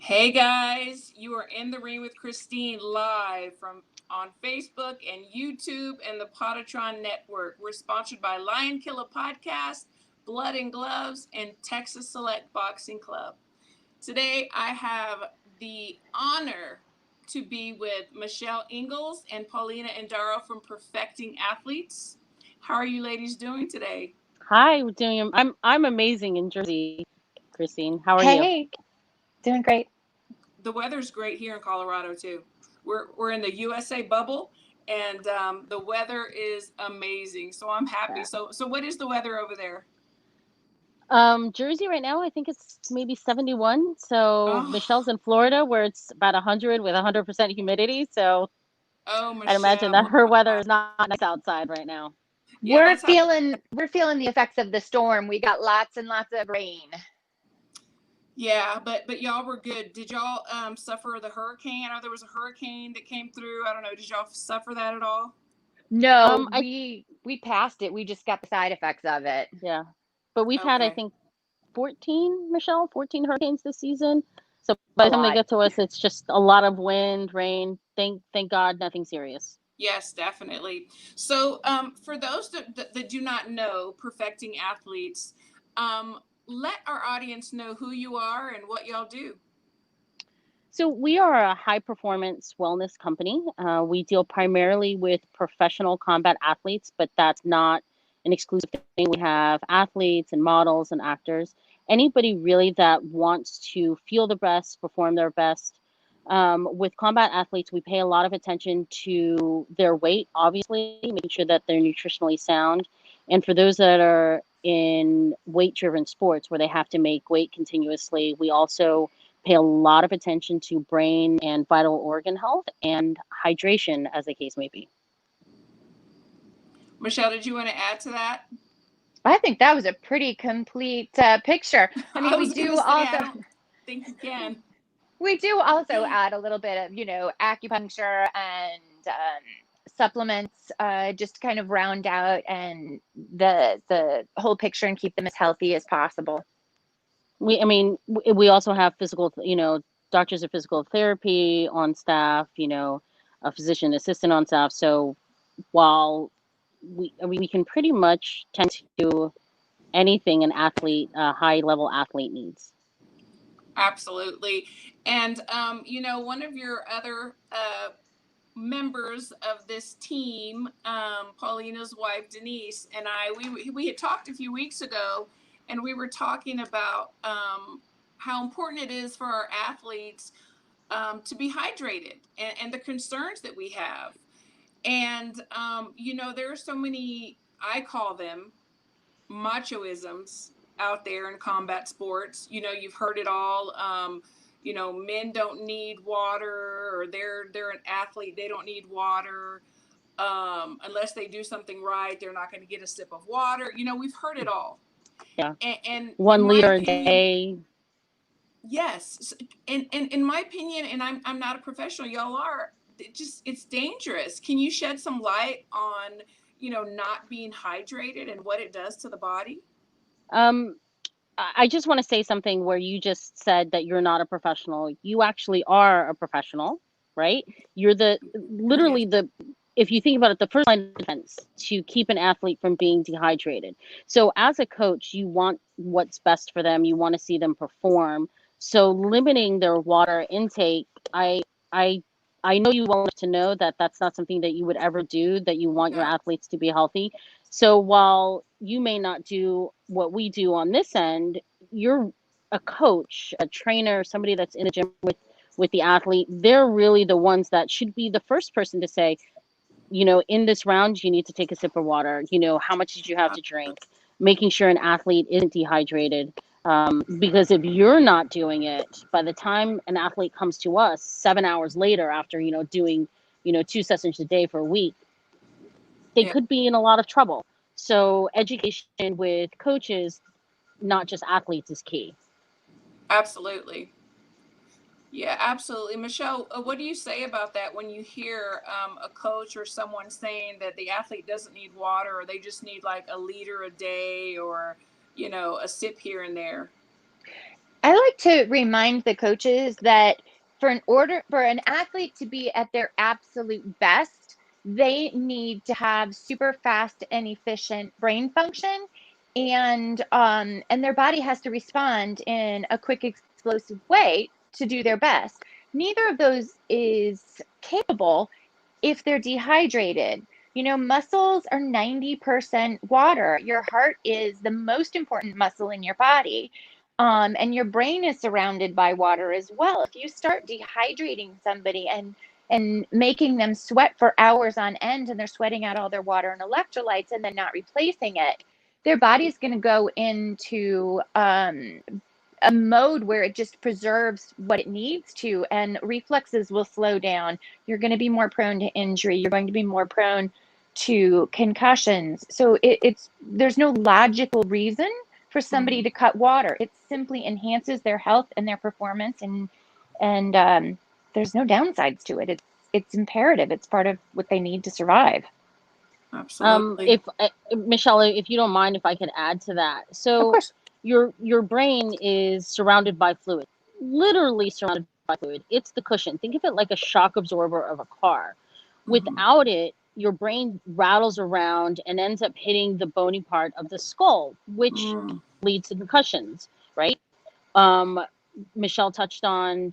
Hey guys, you are in the ring with Christine live from on Facebook and YouTube and the Potatron Network. We're sponsored by Lion Killer Podcast, Blood and Gloves, and Texas Select Boxing Club. Today I have the honor to be with Michelle Ingels and Paulina Indara from Perfecting Athletes. How are you ladies doing today? Hi, we're doing. I'm amazing in Jersey, Christine. How are you? Hey, doing great. The weather's great here in Colorado too. We're in the USA bubble, and the weather is amazing. So I'm happy. Yeah. So what is the weather over there? Jersey right now, I think it's maybe 71. So Oh, Michelle's in Florida, where it's about 100 with 100% humidity. So oh, I'd imagine that Michelle. her weather is not nice outside right now. Yeah, We're that's how. feeling we're feeling the effects of the storm. We got lots and lots of rain. Yeah, but y'all were good. Did y'all suffer the hurricane? I know there was a hurricane that came through. I don't know. Did y'all suffer that at all? No, I we passed it. We just got the side effects of it. Yeah, but we've had I Okay. think 14, Michelle, 14 hurricanes this season. So by A the time they lot. get to us, it's just a lot of wind, rain. Thank God, nothing serious. Yes, definitely. So, for those that do not know Perfecting Athletes, let our audience know who you are and what y'all do. So we are a high performance wellness company. We deal primarily with professional combat athletes, but that's not an exclusive thing. We have athletes and models and actors. Anybody really that wants to feel the best, perform their best. With combat athletes, we pay a lot of attention to their weight, obviously, making sure that they're nutritionally sound. And for those that are in weight driven sports where they have to make weight continuously, we also pay a lot of attention to brain and vital organ health and hydration, as the case may be. Michelle, did you want to add to that? I think that was a pretty complete picture. I I mean, was gonna say I don't think you can. we do also add a little bit of acupuncture and supplements, just to kind of round out and the whole picture and keep them as healthy as possible. We also have physical, doctors of physical therapy on staff, a physician assistant on staff. So while we can pretty much tend to anything an athlete, a high level athlete needs. Absolutely. And one of your other members of this team, Paulina's wife Denise, and I, we had talked a few weeks ago, and we were talking about how important it is for our athletes to be hydrated, and the concerns that we have. And there are so many, I call them machoisms out there in combat sports. You've heard it all. Men don't need water, or they're an athlete, they don't need water. Unless they do something right, they're not going to get a sip of water. We've heard it all. Yeah. And in One my liter a opinion, day. yes. And in my opinion, and I'm not a professional, y'all are. It's dangerous. Can you shed some light on not being hydrated and what it does to the body? Um, I just want to say something where you just said that you're not a professional. You actually are a professional, right? You're Yes. literally if you think about it, the first line of defense to keep an athlete from being dehydrated. So as a coach, you want what's best for them. You want to see them perform. So limiting their water intake, I I know you well enough to know that that's not something that you would ever do, that you want your No. athletes to be healthy. So while you may not do what we do on this end, you're a coach, a trainer, somebody that's in the gym with the athlete. They're really the ones that should be the first person to say, in this round, you need to take a sip of water. How much did you have to drink? Making sure an athlete isn't dehydrated. Because if you're not doing it, by the time an athlete comes to us 7 hours later after, doing, 2 sessions a day for a week, they Yeah. could be in a lot of trouble. So education with coaches, not just athletes, is key. Absolutely. Yeah, absolutely. Michelle, what do you say about that when you hear a coach or someone saying that the athlete doesn't need water, or they just need like a liter a day, or, a sip here and there? I like to remind the coaches that for an athlete to be at their absolute best, they need to have super fast and efficient brain function, and their body has to respond in a quick, explosive way to do their best. Neither of those is capable if they're dehydrated. You know, muscles are 90% water. Your heart is the most important muscle in your body. And your brain is surrounded by water as well. If you start dehydrating somebody and making them sweat for hours on end, and they're sweating out all their water and electrolytes and then not replacing it, their body's going to go into a mode where it just preserves what it needs to, and reflexes will slow down. You're going to be more prone to injury. You're going to be more prone to concussions. So it's there's no logical reason for somebody to cut water. It simply enhances their health and their performance, and there's no downsides to it. It's imperative. It's part of what they need to survive. Absolutely. If Michelle, if you don't mind, if I can add to that. Of So course. your brain is surrounded by fluid, literally surrounded by fluid. It's the cushion. Think of it like a shock absorber of a car. Without it, your brain rattles around and ends up hitting the bony part of the skull, which leads to concussions, right? Dr. Michelle touched on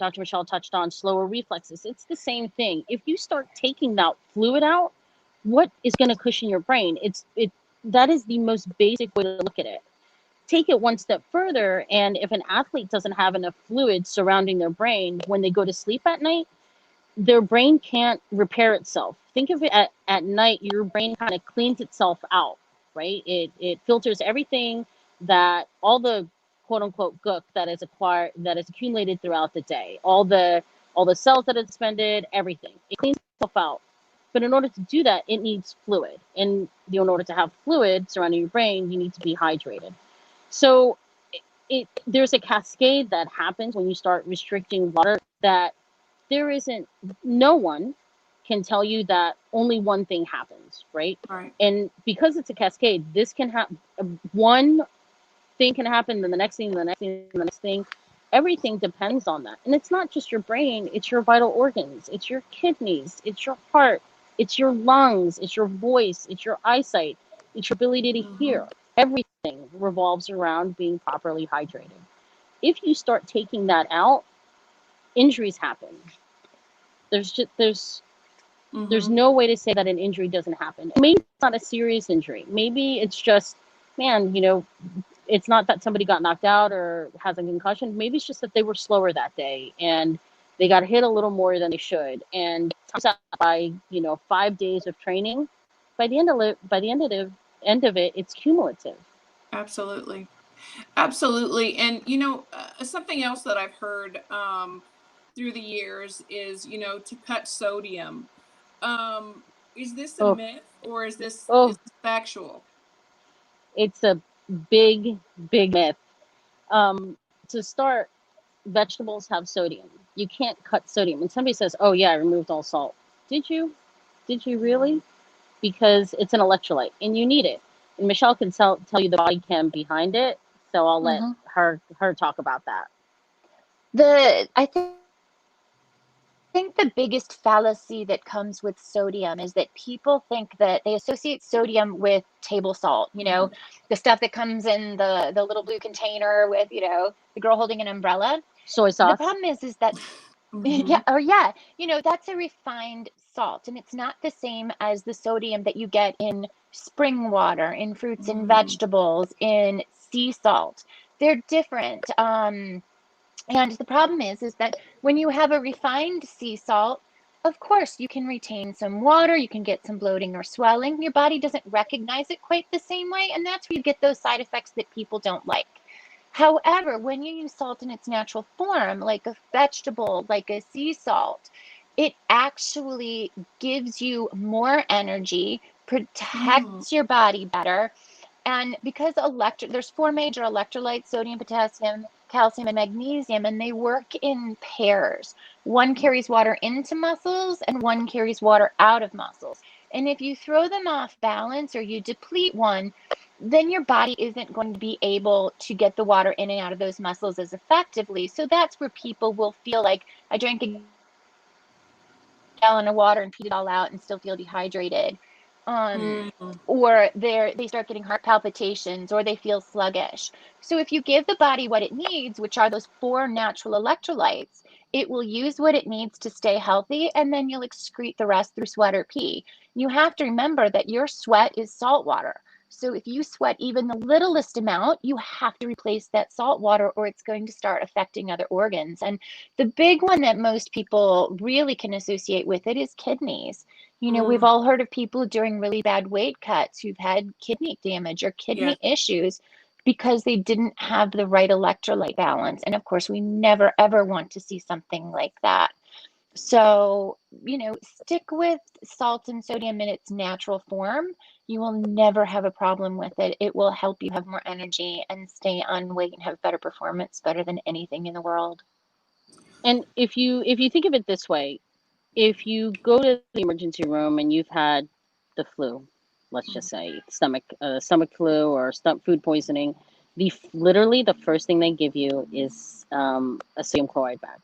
slower reflexes. It's the same thing. If you start taking that fluid out, what is going to cushion your brain? That is the most basic way to look at it. Take it one step further, and if an athlete doesn't have enough fluid surrounding their brain when they go to sleep at night, their brain can't repair itself. Think of it at night, your brain kind of cleans itself out, right? It filters everything, that all the quote unquote gook that is accumulated throughout the day, all the cells that it's expended, everything. It cleans itself out. But in order to do that, it needs fluid. And in order to have fluid surrounding your brain, you need to be hydrated. So there's a cascade that happens when you start restricting water, that no one can tell you that only one thing happens, right? Right. And because it's a cascade, this can happen. One thing can happen, then the next thing, the next thing, the next thing. Everything depends on that. And it's not just your brain, it's your vital organs, it's your kidneys, it's your heart, it's your lungs, it's your voice, it's your eyesight, it's your ability to hear. Everything revolves around being properly hydrated. If you start taking that out, injuries happen. There's no way to say that an injury doesn't happen. Maybe it's not a serious injury. Maybe it's just, man, it's not that somebody got knocked out or has a concussion. Maybe it's just that they were slower that day and they got hit a little more than they should. And by 5 days of training, by the end of it, it's cumulative. Absolutely. Absolutely. And, something else that I've heard through the years is, to cut sodium. Is this a myth, or is this factual? It's a big, big myth. To start, vegetables have sodium. You can't cut sodium. And somebody says, oh yeah, I removed all salt. Did you really? Because it's an electrolyte and you need it. And Michelle can tell you the body chem behind it. So I'll let her talk about that. I think the biggest fallacy that comes with sodium is that people think that they associate sodium with table salt, the stuff that comes in the little blue container with, the girl holding an umbrella. Soy sauce. The problem is that that's a refined salt, and it's not the same as the sodium that you get in spring water, in fruits and vegetables, in sea salt. They're different. And the problem is that when you have a refined sea salt, of course, you can retain some water, you can get some bloating or swelling. Your body doesn't recognize it quite the same way, and that's where you get those side effects that people don't like. However, when you use salt in its natural form, like a vegetable, like a sea salt, it actually gives you more energy, protects your body better. And because there's 4 major electrolytes: sodium, potassium, calcium, and magnesium, and they work in pairs. One carries water into muscles and one carries water out of muscles. And if you throw them off balance or you deplete one, then your body isn't going to be able to get the water in and out of those muscles as effectively. So that's where people will feel like, I drank a gallon of water and peed it all out and still feel dehydrated. Um, Mm. or they start getting heart palpitations, or they feel sluggish. So if you give the body what it needs, which are those 4 natural electrolytes, it will use what it needs to stay healthy, and then you'll excrete the rest through sweat or pee. You have to remember that your sweat is salt water. So if you sweat even the littlest amount, you have to replace that salt water, or it's going to start affecting other organs. And the big one that most people really can associate with it is kidneys. We've Mm. all heard of people doing really bad weight cuts who've had kidney damage or Yeah. kidney issues because they didn't have the right electrolyte balance. And of course, we never ever want to see something like that. So, stick with salt and sodium in its natural form. You will never have a problem with it. It will help you have more energy and stay on weight and have better performance, better than anything in the world. And if you think of it this way, if you go to the emergency room and you've had the flu, let's just say stomach flu or food poisoning, literally the first thing they give you is a sodium chloride bag.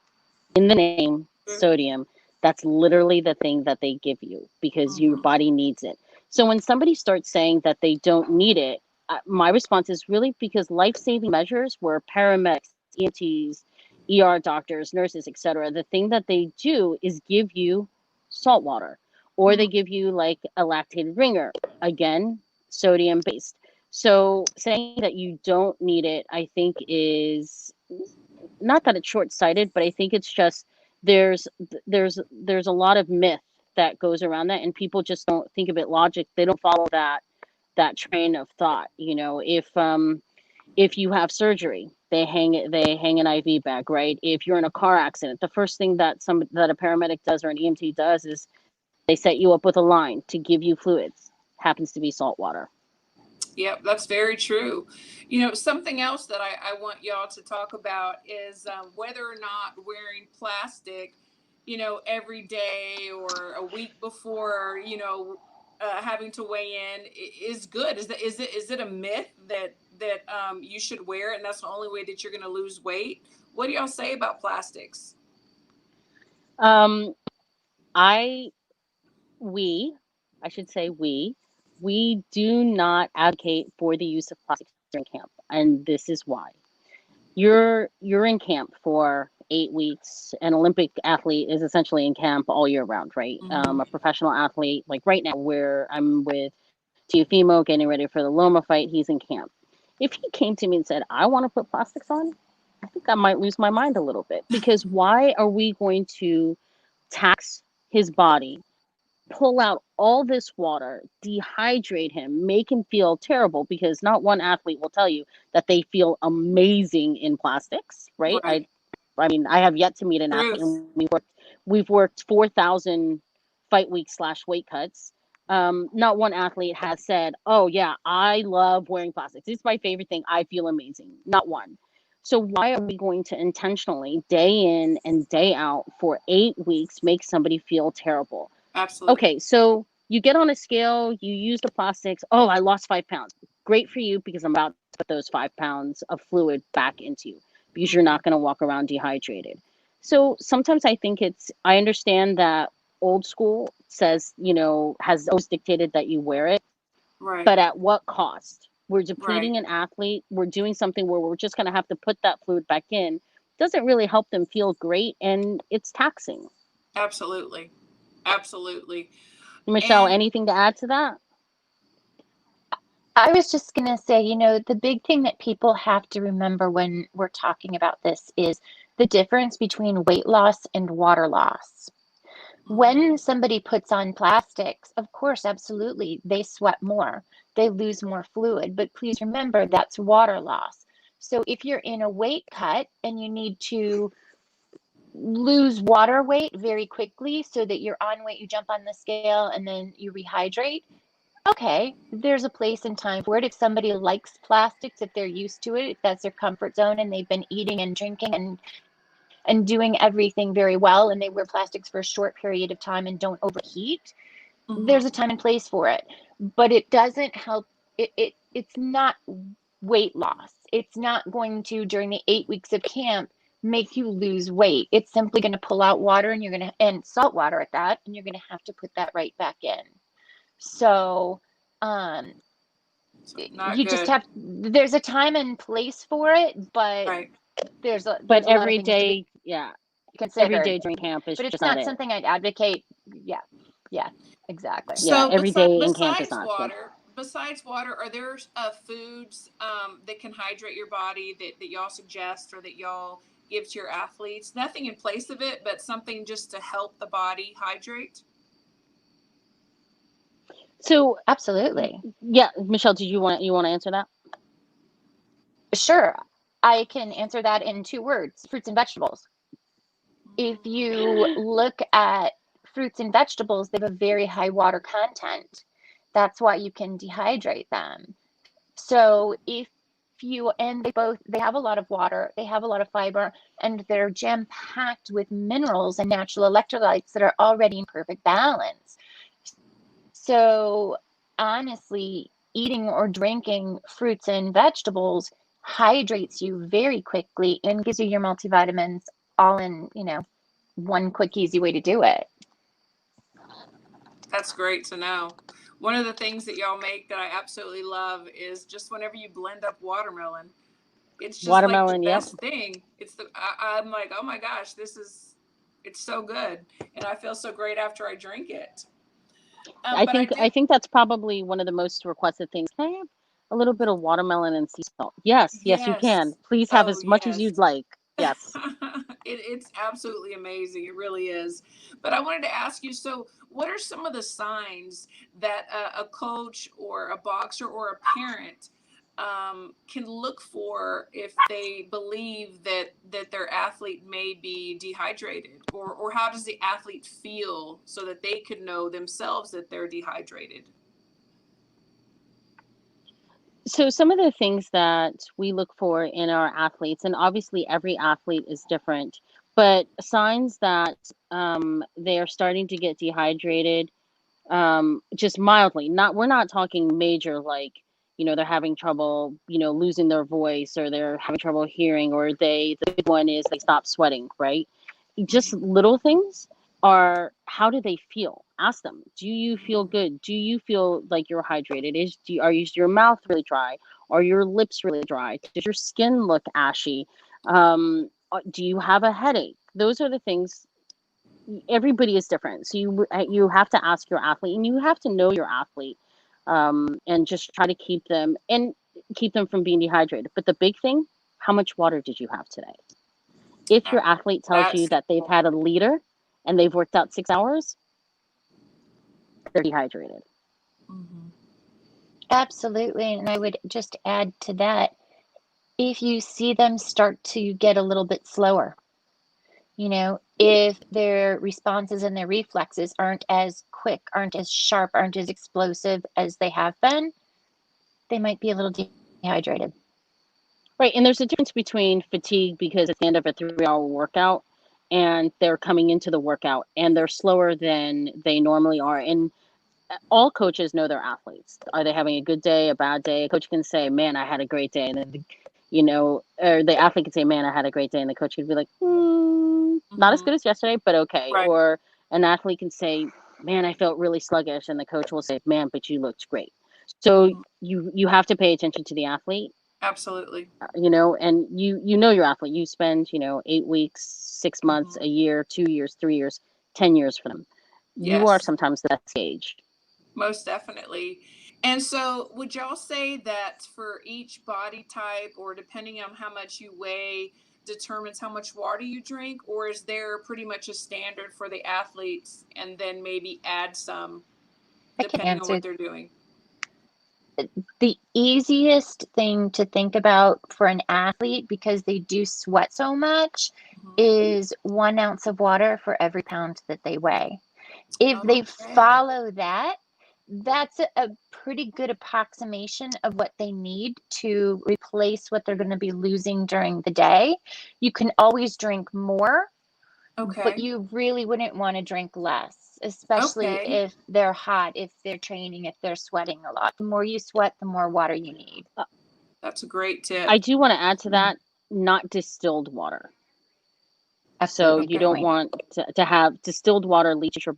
In the name, sodium, that's literally the thing that they give you because your Mm-hmm. body needs it. So when somebody starts saying that they don't need it, my response is really because life-saving measures where paramedics, EMTs, ER doctors, nurses, etc., the thing that they do is give you salt water, or they Mm. give you like a lactated ringer, again, sodium based. So saying that you don't need it, I think is not that it's short-sighted, but I think it's just there's there's a lot of myth that goes around that, and people just don't think of it logic. They don't follow that train of thought. If you have surgery, they hang an IV bag, right? If you're in a car accident, the first thing that a paramedic does or an EMT does is they set you up with a line to give you fluids. Happens to be salt water. Yep, that's very true. Something else that I want y'all to talk about is whether or not wearing plastic, every day or a week before, having to weigh in is good. Is it a myth that you should wear it and that's the only way that you're going to lose weight? What do y'all say about plastics? Um, I we, I should say we do not advocate for the use of plastics during camp, and this is why. You're in camp for 8 weeks. An Olympic athlete is essentially in camp all year round, right? Mm-hmm. A professional athlete, like right now, where I'm with Tiafimo getting ready for the Loma fight, he's in camp. If he came to me and said, "I want to put plastics on," I think I might lose my mind a little bit because why are we going to tax his body, pull out all this water, dehydrate him, make him feel terrible because not one athlete will tell you that they feel amazing in plastics, right? Right. I mean, I have yet to meet an athlete, Truth. and we've worked 4,000 fight week / weight cuts. Not one athlete has said, "Oh yeah, I love wearing plastics. It's my favorite thing. I feel amazing." Not one. So why are we going to intentionally day in and day out for 8 weeks make somebody feel terrible? Absolutely. Okay, so you get on a scale, you use the plastics. Oh, I lost 5 pounds. Great for you because I'm about to put those 5 pounds of fluid back into you because you're Mm-hmm. not going to walk around dehydrated. So sometimes I understand that old school says, has always dictated that you wear it, Right. but at what cost? We're Right. depleting an athlete. We're doing something where we're just going to have to put that fluid back in. Doesn't really help them feel great, and it's taxing. Absolutely. Absolutely. Michelle, And anything to add to that? I was just going to say, the big thing that people have to remember when we're talking about this is the difference between weight loss and water loss. When mm, somebody puts on plastics, of course, absolutely, they sweat more, they lose more fluid, but please remember that's water loss. So if you're in a weight cut and you need to lose water weight very quickly so that you're on weight, you jump on the scale and then you rehydrate. Okay, there's a place and time for it. If somebody likes plastics, if they're used to it, if that's their comfort zone and they've been eating and drinking and doing everything very well and they wear plastics for a short period of time and don't overheat, there's a time and place for it, but it doesn't help. It's not weight loss. It's not going to, during the 8 weeks of camp, make you lose weight. It's simply going to pull out water, and and salt water at that, and you're going to have to put that right back in. So, Not you just good. have, there's a time and place for it, but Right. there's a But lot of every things to be day, yeah, every considered. day during camp is But it's just not not it. something I'd advocate. Yeah, exactly. Yeah, So every day in camp is besides not good. water, are there foods that can hydrate your body that y'all suggest or that y'all give to your athletes? Nothing in place of it, but something just to help the body hydrate? So Absolutely. yeah, Michelle, did you want to answer that? Sure. I can answer that in 2 words: fruits and vegetables. If you look at fruits and vegetables, they have a very high water content. That's why you can dehydrate them. So if you, and they have a lot of water, they have a lot of fiber, and they're jam packed with minerals and natural electrolytes that are already in perfect balance. So honestly, eating or drinking fruits and vegetables hydrates you very quickly and gives you your multivitamins all in, one quick, easy way to do it. That's great to know. One of the things that y'all make that I absolutely love is just whenever you blend up watermelon, it's just like the Watermelon, yep. best thing. I'm like, oh my gosh, it's so good, and I feel so great after I drink it. I But I think did, I think that's probably one of the most requested things. Can I have a little bit of watermelon and sea salt? Yes, yes, you can. yes, Please have oh as much as yes. you'd like. Yes. It's absolutely amazing. It really is. But I wanted to ask you, so what are some of the signs that a coach or a boxer or a parent can look for if they believe that their athlete may be dehydrated, or how does the athlete feel so that they could know themselves that they're dehydrated? So some of the things that we look for in our athletes, and obviously every athlete is different, but signs that they are starting to get dehydrated, just mildly. Not We're not talking major, like they're having trouble, losing their voice, or they're having trouble hearing, or the big one is they stop sweating, right? Just little things are, how do they feel? Ask them, do you feel good? Do you feel like you're hydrated? Is your mouth really dry? Are your lips really dry? Does your skin look ashy? Do you have a headache? Those are the things. Everybody is different, so you have to ask your athlete, and you have to know your athlete, and just try to keep them from being dehydrated. But the big thing, how much water did you have today? If your athlete tells you That's that they've had a liter and they've worked out 6 hours, they're dehydrated. Mhm. Absolutely. And I would just add to that, if you see them start to get a little bit slower, if their responses and their reflexes aren't as quick, aren't as sharp, aren't as explosive as they have been, they might be a little dehydrated. Right, and there's a difference between fatigue, because it's the end of a 3-hour workout, and they're coming into the workout and they're slower than they normally are. And all coaches know their athletes. Are they having a good day, a bad day? A coach can say, "Man, I had a great day," and then or the athlete can say, "Man, I had a great day," and the coach could be like, "Not as Mhm. good as yesterday, but okay." Right. Or an athlete can say, "Man, I felt really sluggish," and the coach will say, "Man, but you looked great." So Mhm. you have to pay attention to the athlete, Absolutely. and you know your athlete. You spend 8 weeks, 6 months, Mhm. a year, 2 years, 3 years, 10 years for them. You are Yes. sometimes the best gauge. Most definitely. And so, would y'all say that for each body type, or depending on how much you weigh, determines how much water you drink, or is there pretty much a standard for the athletes and then maybe add some I can depending on what answer. they're doing? The easiest thing to think about for an athlete, because they do sweat so much, Mhm. is 1 ounce of water for every pound that they weigh. If they Okay. follow that, that's a pretty good approximation of what they need to replace what they're going to be losing during the day. You can always drink more, Okay. but you really wouldn't want to drink less, especially Okay. if they're hot, if they're training, if they're sweating a lot. The more you sweat, the more water you need. That's a great tip. I do want to add to that, not distilled water. So Absolutely, you good don't point. want to have distilled water leaches your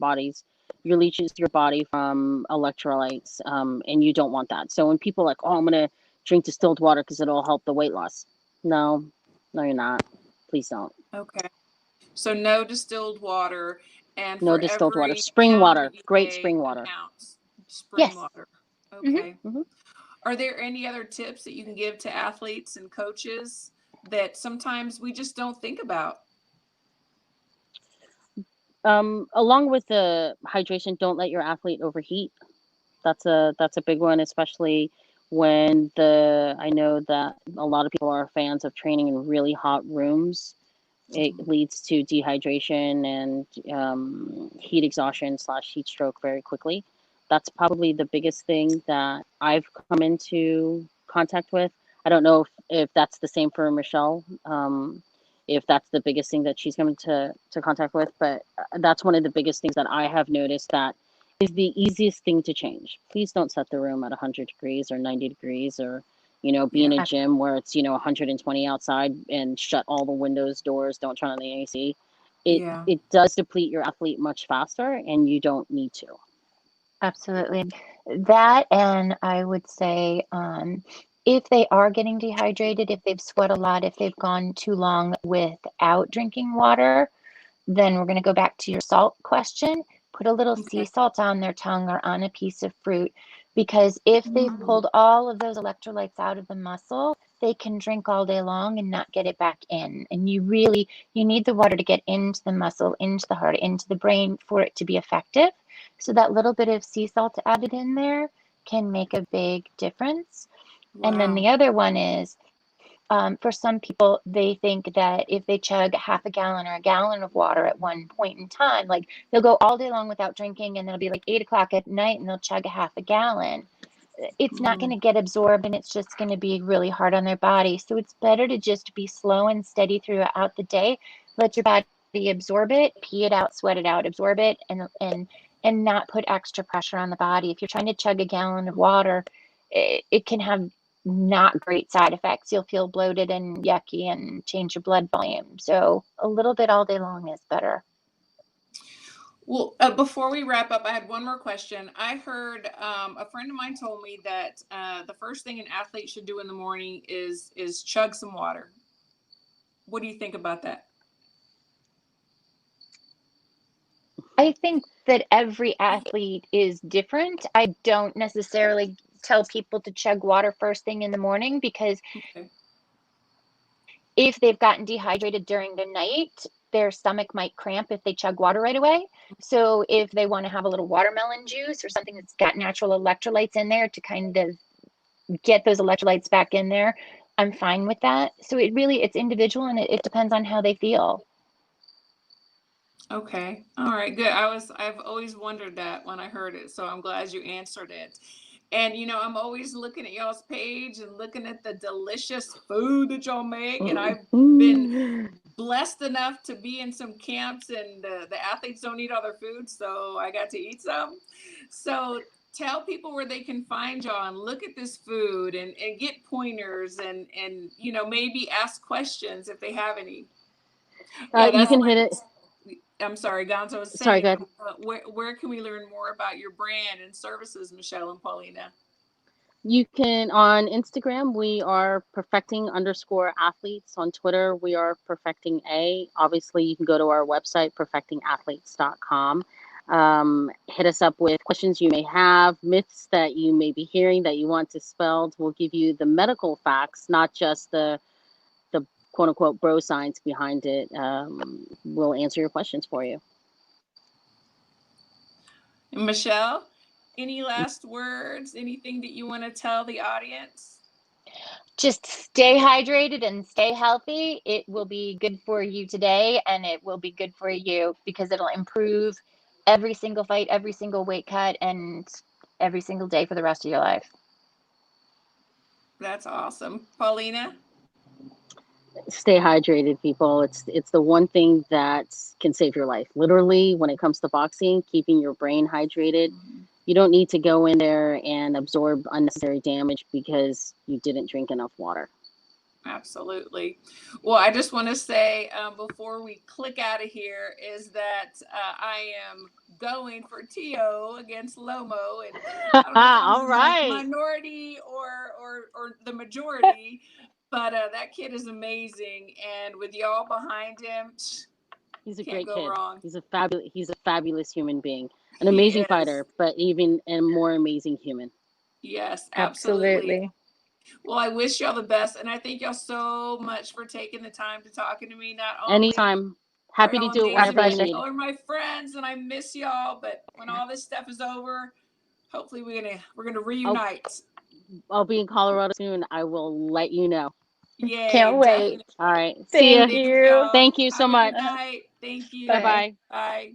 body from electrolytes, and you don't want that. So when people are like, oh, I'm gonna drink distilled water because it'll help the weight loss. No, no, you're not. Please don't. Okay. So no distilled water, and No for distilled water. every Spring pound that water. you Great weigh, spring an water. ounce spring Yes. water. hmm Okay. Hmm. Are there any other tips that you can give to athletes and coaches that sometimes we just don't think about? Along with the hydration, don't let your athlete overheat. That's a big one, especially when I know that a lot of people are fans of training in really hot rooms. It leads to dehydration and heat exhaustion / heat stroke very quickly. That's probably the biggest thing that I've come into contact with. I don't know if that's the same for Michelle, if that's the biggest thing that she's come to contact with, but that's one of the biggest things that I have noticed that is the easiest thing to change. Please don't set the room at 100 degrees or 90 degrees or be in Yeah. a gym where it's 120 outside and shut all the windows, doors, don't turn on the AC. It Yeah. it does deplete your athlete much faster, and you don't need to. Absolutely. That, and I would say, if they are getting dehydrated, if they've sweat a lot, if they've gone too long without drinking water, then we're going to go back to your salt question. Put a little sea Okay. salt on their tongue or on a piece of fruit, because if they've pulled all of those electrolytes out of the muscle, they can drink all day long and not get it back in. And you need the water to get into the muscle, into the heart, into the brain for it to be effective. So that little bit of sea salt added in there can make a big difference. And then Wow. the other one is, for some people, they think that if they chug half a gallon or a gallon of water at one point in time, like they'll go all day long without drinking, and it'll be like 8 o'clock at night and they'll chug a half a gallon. It's not going to get absorbed, and it's just going to be really hard on their body. So it's better to just be slow and steady throughout the day. Let your body absorb it, pee it out, sweat it out, absorb it, and not put extra pressure on the body. If you're trying to chug a gallon of water, it can have not great side effects. You'll feel bloated and yucky and change your blood volume. So a little bit all day long is better. Well, before we wrap up, I had one more question. I heard a friend of mine told me that the first thing an athlete should do in the morning is chug some water. What do you think about that? I think that every athlete is different. I don't necessarily tell people to chug water first thing in the morning, because Okay. if they've gotten dehydrated during the night, their stomach might cramp if they chug water right away. So if they want to have a little watermelon juice or something that's got natural electrolytes in there to kind of get those electrolytes back in there, I'm fine with that. So it's individual, and it depends on how they feel. Okay. All right. Good. I've always wondered that when I heard it, so I'm glad you answered it. And I'm always looking at y'all's page and looking at the delicious food that y'all make. And I've been blessed enough to be in some camps, and the athletes don't eat all their food, so I got to eat some. So tell people where they can find y'all and look at this food and get pointers and maybe ask questions if they have any. Yeah, You that's can hit it. I'm sorry, Gonzo was Sorry, saying, go ahead. where can we learn more about your brand and services, Michelle and Paulina? You can on Instagram. We are perfecting_athletes. On Twitter, we are perfecting a. Obviously, you can go to our website perfectingathletes.com. Hit us up with questions you may have, myths that you may be hearing that you want dispelled. We'll give you the medical facts, not just the quote unquote bro science behind it. We'll answer your questions for you. Michelle, any last words? Anything that you want to tell the audience? Just stay hydrated and stay healthy. It will be good for you today, and it will be good for you because it'll improve every single fight, every single weight cut, and every single day for the rest of your life. That's awesome. Paulina? Stay hydrated, people. It's the one thing that can save your life. Literally, when it comes to boxing, keeping your brain hydrated. Mhm. You don't need to go in there and absorb unnecessary damage because you didn't drink enough water. Absolutely. Well, I just want to say before we click out of here is that I am going for Tio against Lomo, and I don't know if I'm All the right. minority or the majority, but that kid is amazing, and with y'all behind him, He's a can't great go kid. wrong. He's a fabulous human being. An He amazing is. fighter, but even a more amazing human. Yes, absolutely. Absolutely. Well, I wish y'all the best, and I thank y'all so much for taking the time to talking to me. Not only Anytime. are Happy to y'all do it Our whenever amazing, you pleasure. need. y'all are my friends, and I miss y'all. But when all this stuff is over, hopefully we're gonna I'll reunite. I'll be in Colorado soon. I will let you know. Yay, Can't wait. definitely. All right. See ya. Thank Thank you. y'all. Thank you so Have a good much. Uh, night. Thank Bye you. bye. bye. Bye.